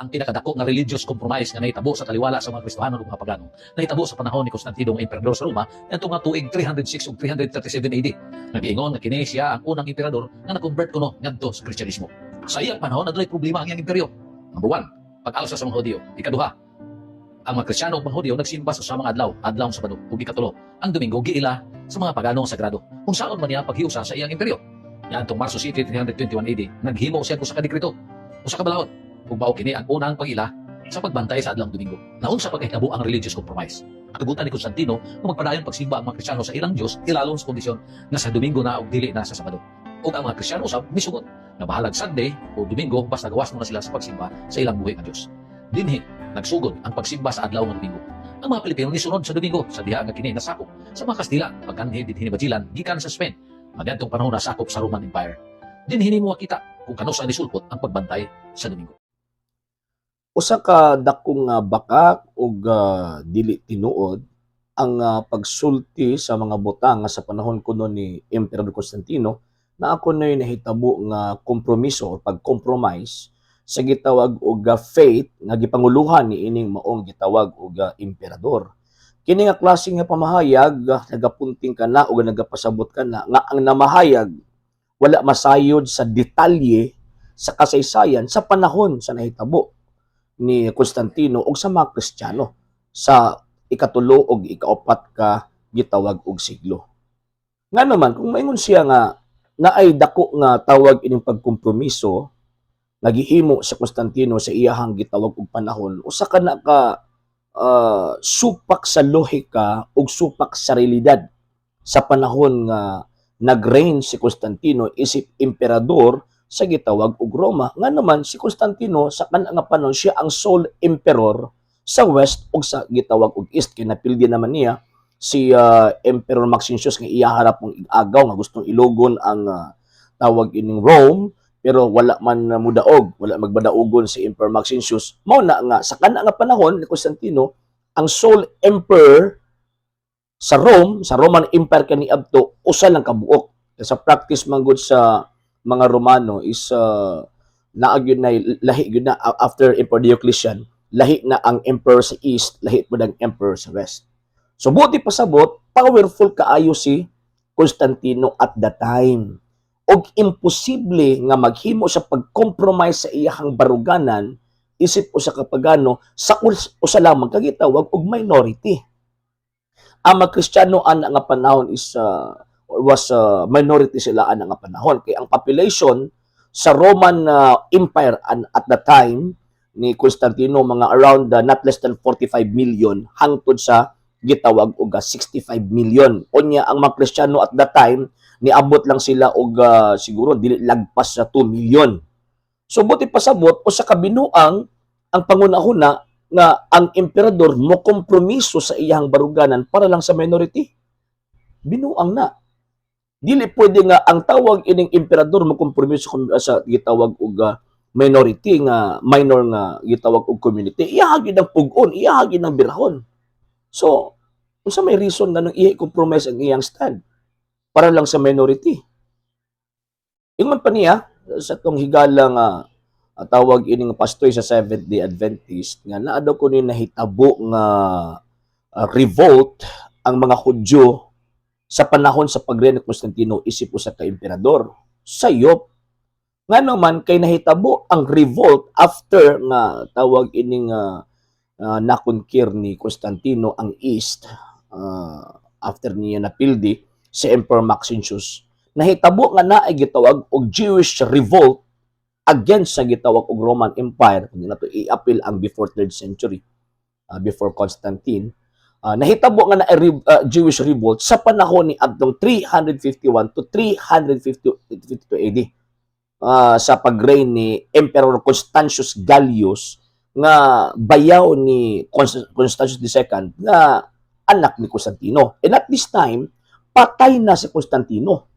ang pinakadako nga religious compromise nga nahitabo sa taliwala sa mga Kristohano ug mga pagano nahitabo sa panahon ni Constantino nga emperador sa Roma ngadto nga tuig 306 ug 337 AD. Nag-ingon nga kini siya ang unang emperador nga na-convert kuno ngadto sa Kristyanismo. Sa iyang panahon adunay problema ang iyang imperyo. Number 1, pag-alsa sa mga Hudyo. Ikaduha, ang mga Kristiyano ug mga Hudyo nagsimba sa samang adlaw sa Sabado. Ug ikatulo, ang Domingo giila sa mga paganong sagrado. Kung saan man niya paghiusa sa iyang imperyo. Niadtong Marso City 321 AD, naghimo siya sa kadekreto usa ka balahon ug mao kini ang unang pag-ila sa pagbantay sa adlawng Domingo. Naun sa pagkahitabo ang religious compromise. Nakagutan ni Constantino kung magpadayon pagsimba ang mga Kristiyano sa ilang Dios ilalom sa kondisyon nga sa Domingo na ug dili na sa Sabado. Ug ang mga Kristiyano usab misugot na bahalag Sunday o Domingo basta gawas mo na sila sa pagsimba sa ilang buhi nga Dios. Dinhi nagsugod ang pagsimba sa adlaw ng Domingo. Ang mga Pilipino nisunod sa Domingo sa diha nga kini nasakop sa mga Kastila pagkanhi dinhi ni Bajilan gikan sa Spain. Madadtong panahon nasakop sa Roman Empire. Dinhi mo makita kung kano sa nisulpot ang pagbantay sa Domingo. Usa ka dakong bakak ug dili tinuod ang pagsulti sa mga butang sa panahon kuno ni Emperador Constantino na ako noy nahitabo nga kompromiso o pag-compromise sa gitawag og faith nga gipanguluhan ni ining maong gitawag og emperador. Kini nga klase nga pamahayag nagapunting kana o nagapasabot kana nga ang namahayag wala masayod sa detalye sa kasaysayan sa panahon sa nahitabo ni Constantino ug sa mga Kristiyano sa ikatulo ug ikaapat ka gitawag og siglo. Nga naman kung maingon siya nga naay dako nga tawag ining pagkompromiso nagihimo sa Constantino sa iyahang gitawag og panahon usa ka na ka supak sa lohika ug supak sa realidad sa panahon nga nag-reign si Constantino isip emperador sa gitawag og Roma. Nga naman si Constantino sa kanang panahon siya ang sole emperor sa west ug sa gitawag og east kay napildi naman niya si Emperor Maxentius nga iyaharap ng agaw nga gustong ilugon ang tawag ining Rome pero wala man mudaog, wala magbadaogon si Emperor Maxentius. Mao na nga sa kanang panahon ni Constantino ang sole emperor sa Rome, sa Roman Empire kaniadto usa lang kabuok. Sa practice man gud sa mga Romano is naagyon na lahi gyud na after Emperor Diocletian, lahi na ang emperor sa east, lahi po ang emperor sa west. So buti pasabot, powerful kaayo si Constantino at the time. Og imposible nga maghimo sa pag-compromise sa iyahang baruganan isip usa ka pagano sa usa lamang kagitawag og minority. Ang mga Kristiyano ana nga panahon is was minority sila ana nga panahon kay ang population sa Roman Empire at the time ni Constantino mga around not less than 45 million hangtod sa gitawag og 65 million. Unya ang mga Kristiyano at the time niabot lang sila og siguro dili lagpas sa 2 million. So buti pasabot usa ka binuang ang pangunahuna nga ang emperador mo kompromiso sa iyang baruganan para lang sa minority. Binuang na. Dili pwede nga ang tawag ining emperador mo kompromiso sa gitawag og minority nga minor nga gitawag og community. Iyahagi ng pug-on, iyahagi ng birahon. So, unsa may reason nga nang i-compromise ang iyang stand para lang sa minority? Ingon pa niya sa tong higala nga tawag ining pastoy sa Seventh-day Adventist nga naa daw ko ni nahitabo nga revolt ang mga Hudyo sa panahon sa pagreign ni Constantino isip usa ka emperador. Sayop nga naman kay nahitabo ang revolt after nga tawag ining nakonkir ni Constantino ang east after niya napildi si Emperor Maxentius. Nahitabo nga naay gitawag og Jewish revolt against sa gitawag og Roman Empire, hindi na to i-appeal ang before 3rd century, before Constantine. Nahitabo nga na Jewish revolt sa panahon ni adtong 351 to 352 AD sa pag-reign ni Emperor Constantius Gallius nga bayaw ni Constantius II nga anak ni Constantino. And at this time, patay na si Constantino.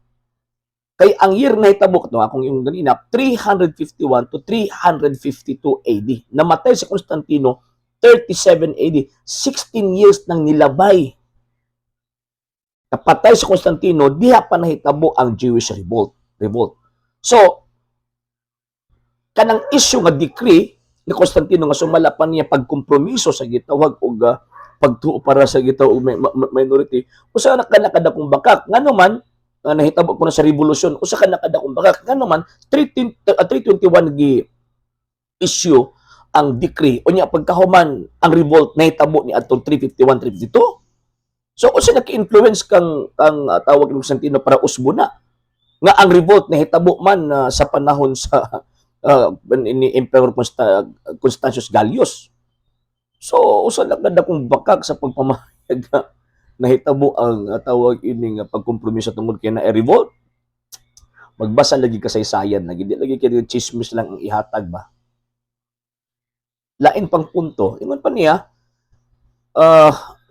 Kay ang year na hitabo ito, akong yung ganina, 351 to 352 AD. Namatay si Constantino, 37 AD. 16 years nang nilabay. Kapatay si Constantino, diha pa nahitabo ang Jewish revolt. So, kanang issue nga decree ni Constantino nga sumala pa niya pagkompromiso sa gitawag og pagtuo para sa gitawag minority, usa na kanakadakong bakak nganuman nahitabo ko na sa revolusyon, usa ka nakadakong bakak nganuman 321 gi issue ang decree unya pagkahuman ang revolt nahitabo ni adtong 351 352. So usa naka-influence kang tawag ni Constantino para usbuna nga ang revolt nahitabo man sa panahon sa ni Emperor Constantius Gallius. So usa lang ganda kong bakak sa pagpamahayag nga nahitabo ang tawag ini nga pagkompromiso tungod kay na revolt. Magbasa lagi kasaysayan lagi di lagi kay chismis lang ang ihatag ba. Lain pang punto ingon pa niya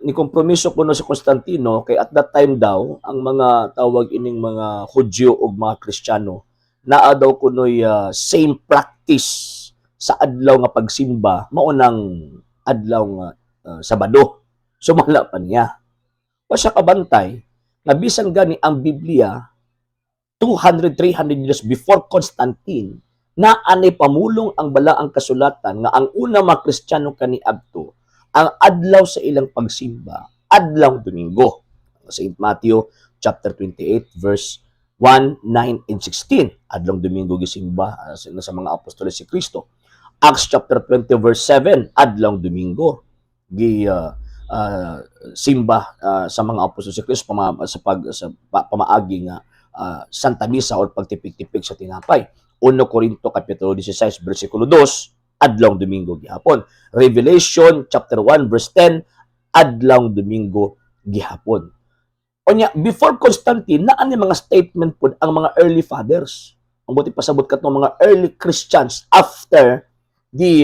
ni kompromiso kuno si Constantino kay at that time daw ang mga tawag ining mga Hudyo ug mga Kristiyano naa daw kunoy same practice sa adlaw nga pagsimba maunang adlaw nga Sabado. Sumala pa niya. O siya kabantay nga bisan gani ang Biblia 200-300 years before Constantine na anay pamulong ang balaang kasulatan nga ang una mga Kristiyano kaniadto ang adlaw sa ilang pagsimba adlaw Domingo. St. Matthew chapter 28 verse 1, 9, and 16. Adlong Domingo gisimba sa mga apostoles si Kristo. Acts chapter 20 verse 7, adlong Domingo simba sa mga apostoles si Kristo sa pamaagi nga Santa Misa o pagtipik-tipik sa tinapay. 1 Corinto kapitulo 16 bersikulo 2, adlong Domingo gihapon. Revelation chapter 1 verse 10, adlong Domingo gihapon. Onya, before Constantine, naan yung mga statement po ang mga early fathers. Ang buti pasabot ka itong mga early Christians after the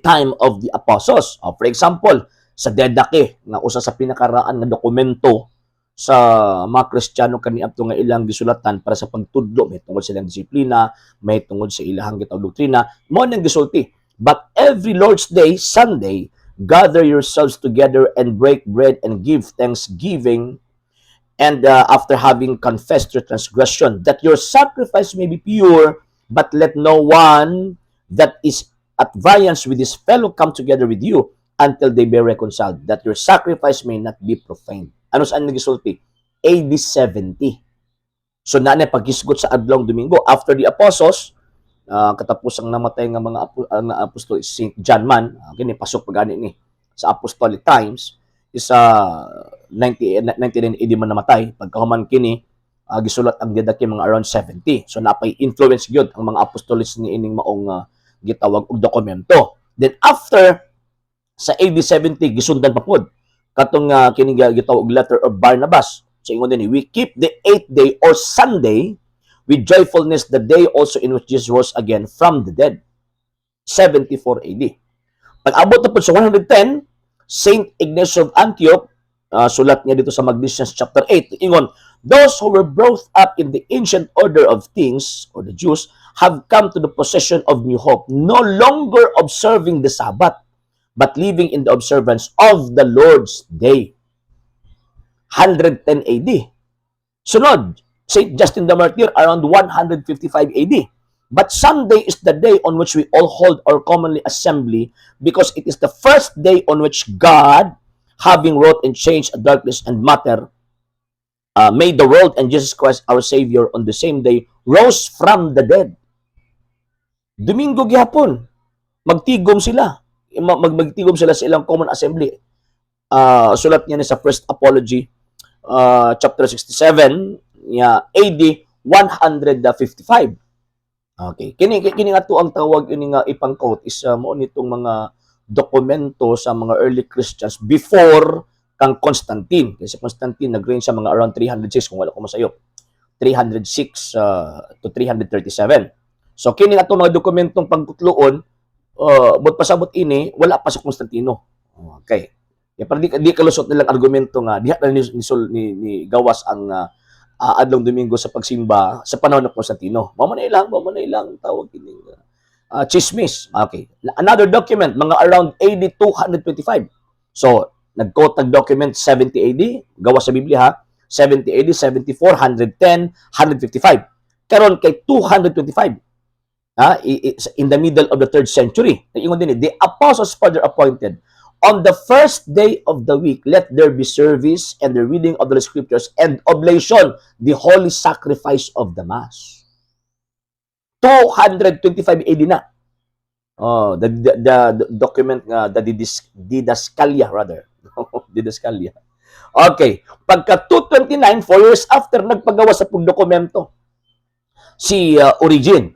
time of the apostles. For example, sa Didache, na usa sa pinakaraan nga dokumento sa mga Kristiyano kaniadto nga ilang gisulatan para sa pagtudlo, may tungod silang disiplina, may tungod sa ilahang gitawag doktrina, mo nang gisulti. But every Lord's Day, Sunday, gather yourselves together and break bread and give thanksgiving, and after having confessed your transgression, that your sacrifice may be pure, but let no one that is at variance with his fellow come together with you until they be reconciled, that your sacrifice may not be profaned. Ano saan nagisulti? AD 70. So naanay paghisgot sa adlong Domingo after the apostles, katapusang namatay nga mga apostol St. John man, kini pasok pagani ni sa Apostolic Times is 99 AD man namatay pagkahuman kini gisulat ang Didache mga around 70. So napay influence gyud ang mga apostoles ni ining maong gitawag og dokumento. Then after sa AD 70 gisundan pa pod katong kini gitawag letter of Barnabas. So ingon din we keep the 8th day or Sunday with joyfulness, the day also in which Jesus rose again from the dead. 74 AD. Pag-abot na po sa 110, Saint Ignatius of Antioch, sulat niya dito sa Magnesians chapter 8, ingon, those who were brought up in the ancient order of things, or the Jews, have come to the possession of new hope, no longer observing the Sabbath, but living in the observance of the Lord's Day. 110 AD. Sunod, St. Justin the Martyr around 155 AD. But Sunday is the day on which we all hold our commonly assembly because it is the first day on which God, having wrought and changed darkness and matter, made the world, and Jesus Christ our Savior on the same day rose from the dead. Domingo gihapon, magtigom sila. Magtigom sila sa ilang common assembly. Sulat niya sa First Apology, chapter 67, AD 155. Okay. Kini nga to ang tawag ini nga ipang quote is mo nitong mga dokumento sa mga early Christians before kang Constantine. Kasi Constantine nag-reign siya mga around 306 kung wala ko masayo. 306 to 337. So kini nga to mga dokumentong pagtutloon but pasabot ini wala pa sa Constantino. Okay. Ya para di kalusot nilang argumento nga diha na ni gawas ang adlong Domingo sa pagsimba sa panahon ng Constantino. Mamanay lang tawag kining chismis. Okay. Another document mga around AD 225. So nag-quote ng document 70 AD, gawa sa Biblia ha. 70 AD, 74, 110, 155. Karon kay 225. In the middle of the 3rd century. Ingon din, the apostles further appointed, on the first day of the week, let there be service and the reading of the scriptures and oblation, the holy sacrifice of the Mass. 225 AD na. Oh, the document nga, the Didascalia rather. Didascalia. Okay. Pagka 229, 4 years after, nagpagawa sa pagdokumento si Origen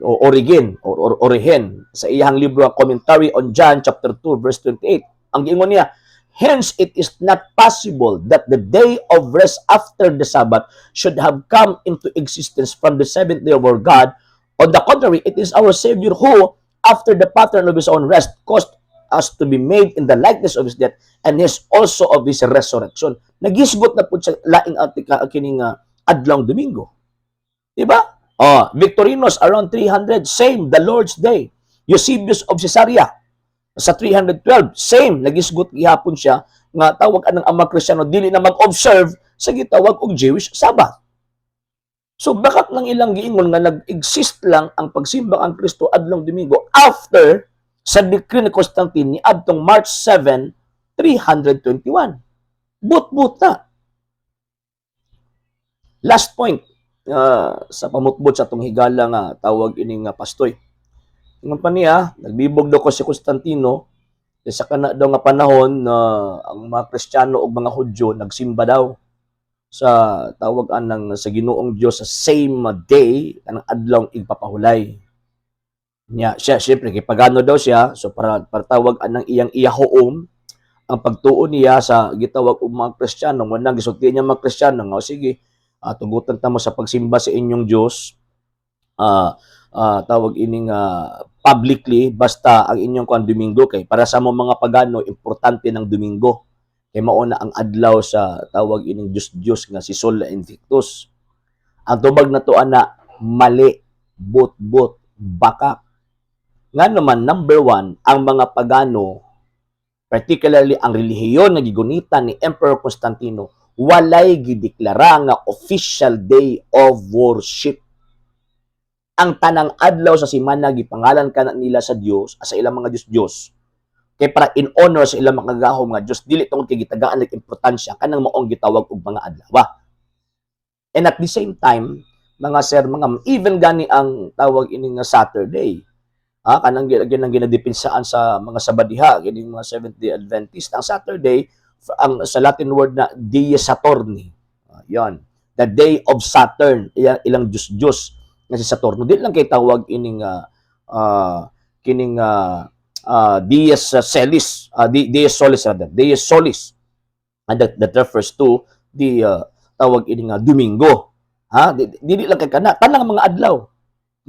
sa iyang libro Commentary on John chapter 2 verse 28. Ang giingon niya, hence it is not possible that the day of rest after the Sabbath should have come into existence from the 7th day of our God. On the contrary, it is our Savior who, after the pattern of his own rest, caused us to be made in the likeness of his death and his also of his resurrection. Nagisgot na po sa laing atika kining adlong Domingo. Diba? Victorinos around 300, same, the Lord's Day. Eusebius of Caesarea sa 312, same, nagisgot gihapon siya nga tawag anang ang mga Kristiyano dili na mag-observe sa gitawag og Jewish Sabbath. So bakit lang ilang giingon nga nag-exist lang ang pagsimba ang Kristo adlong Domingo after sa decree ni Constantine ni adtong March 7, 321. But na. Last point sa pamutbot sa itong higala nga tawag ini nga pastoy. Ingon pa niya, nagbibog daw ko si Constantino sa kana daw nga panahon na ang mga Kristiyano o mga Hudyo nagsimba daw sa tawag anang sa Ginoong Dios sa same day anang adlaw igpapahulay. Niya siya syempre kay pagano daw siya so para tawag anang iyang iyahoom ang pagtuon niya sa gitawag og mga Kristiyano nga gisulti niya mga Kristiyano nga sige tugutan ta mo sa pagsimba sa inyong Diyos, tawag ining publicly, basta ang inyong kuan Domingo kay para sa mga pagano, importante ng Domingo. Kay mauna ang adlaw sa tawag ining Diyos nga si Sol Invictus. Ang tubag na to ana, mali, but, baka. Nga naman, number 1, ang mga pagano, particularly ang relihiyon na gigunita ni Emperor Constantino, walay gideklara nga official day of worship. Ang tanang adlaw sa simana gipangalan kana nila sa Dios, sa ilang mga Diyos. Kay para in honor sa ilang mga gahom nga Dios, dili tungod kay gitagaan ng importansya kanang maong gitawag og mga adlaw. And at the same time, mga sir, mga even gani ang tawag ini nga Saturday. Kanang ginadepensaan sa mga sabadiha, kining mga Seventh-day Adventist, ang Saturday ang sa Latin word na Dies Saturni. Yon. The day of Saturn, ilang Diyos nga si Saturno. Di lang kay tawag ining Dies Solis, Dies Solis rather. Dies Solis. And that refers to the tawag ining Domingo. Dili lang kay kana tanang mga adlaw.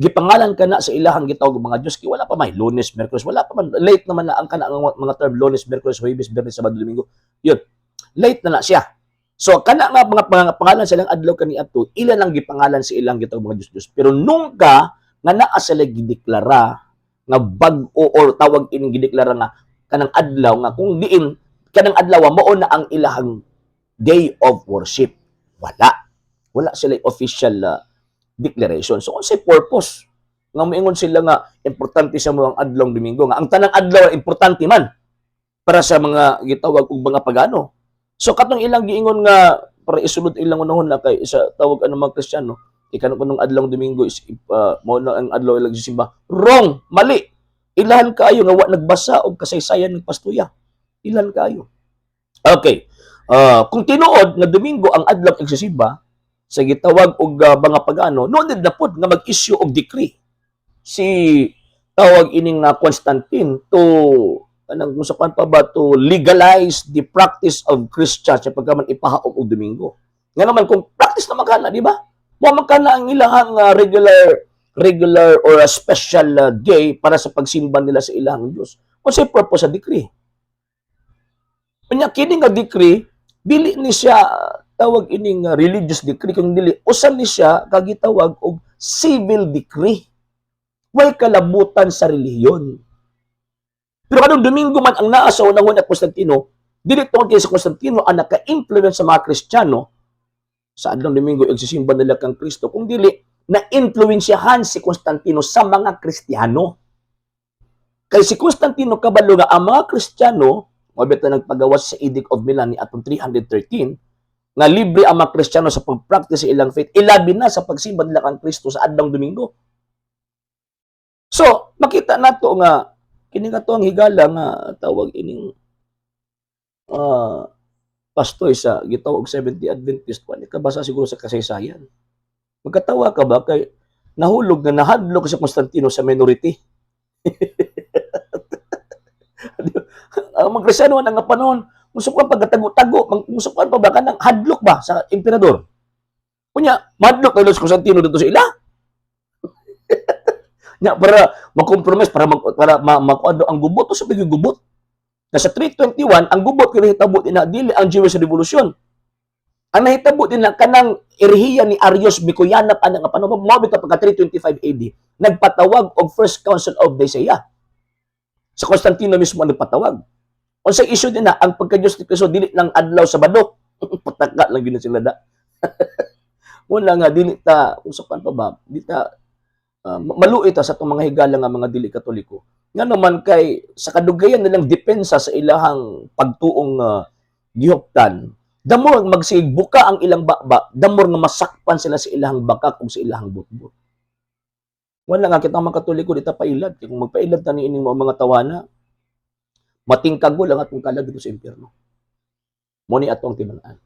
Gipangalan kana sa ilahang gitawag mga Diyos kay wala pa may Lunes, Miyerkules, wala pa man late naman na ang kana ang mga term Lunes, Miyerkules, Huwebes, Biyernes, Sabado, Domingo. Yun. Late na siya. So kana nga mga pangalan sa ilang adlaw kaniadto, ilan lang gipangalan sa ilang gitawag mga Diyos. Pero nungka nga naa sila gideklara nga bag-o or tawag ining gideklara nga kanang adlaw nga kung diin kanang adlaw mao na ang ilahang day of worship. Wala sila official declaration. So, unsay purpose? Nga moingon sila nga importante sa mga adlong Domingo nga ang tanang adlaw importante man para sa mga gitawag og mga pagano. So katong ilang giingon nga para isulod ilang unahon na kay sa tawag ano mga Kristiyano, ikanong adlong Domingo is mao na ang adlaw ilang simba. Wrong, mali. Ilahan kayo nga wa nagbasa og kasaysayan ng pastuya. Ilan kayo. Okay. Kung tinuod nga Domingo ang adlaw igsisimba, sa gitawag og mga pagano, noon na pod nga mag-issue og decree si tawag ining Constantine to kanang musapan pa ba to legalize the practice of Christians sa pagkaman ipahaog og Domingo. Nga naman kung practice na magana, di ba? Mo magkana ang ilahang regular or a special day para sa pagsimba nila sa ilahang Dios. Unsay purpose sa decree? Unya kini nga decree dili ni siya tawag ining religious decree kung dili usan ni siya kagitawag og civil decree. Way kalabutan sa relihiyon. Pero kanang Domingo man ang naa sa unang na Constantino, dili tungod kay sa Constantino ang naka-influence sa mga Kristiyano sa adlong Domingo igsisimba nila kang Kristo, kung dili na influensyahan si Constantino sa mga Kristiyano. Kay si Constantino kabalo nga ang mga Kristiyano, mabit na nagpagawas sa Edict of Milan ni atong 313, nga libre ang mga Kristiyano sa pag-practice sa ilang faith, ilabi na sa pagsimba nila kang Kristo sa adlong Domingo. So, makita nato nga kini nga ang higala nga tawag ining pastoy sa gitawag 70 Adventist pa, kabasa siguro sa kasaysayan. Magkatawa ka ba kay nahulog na nahadlok sa Constantino sa minority? Ang mga Kristiyano nga panahon, musukan pagkatago-tago, musukan pa ba ka ng hadlok ba sa emperador? Kunya, madlok na sa Constantino dito sa ila. Nya para ma-compromise, para makuado ang gubot o sa gubot. Na sa 321, ang gubot kaya hitabo din na dili ang Jewish Revolution. Ang nahitabo din na kanang erehiya ni Arius Mikoyanap ang nga panahon mo bitaw pagka 325 AD nagpatawag og First Council of Nicaea. Sa Constantino mismo nagpatawag. Unsay issue din na ang pagka-Diyos ni Kristo dili nang adlaw Sabado. Pataka lang gyud sila da. Wala nga dili ta usapan pa ba? Dili ta maluoy ta sa itong mga higala nga mga dili Katoliko. Nga naman kay sa kadugayan nilang depensa sa ilahang pagtuong gihuptan, the more magsigbuka ang ilang bakba, the more nga masakpan sila sa ilahang bakak o sa ilahang butbut. Wala nga kitang mga Katoliko dita pailad. Kaya kung magpailad ta ni ining mga tawana, matingkagol ang atong kalag dito sa impyerno. Mo ni atong timaan.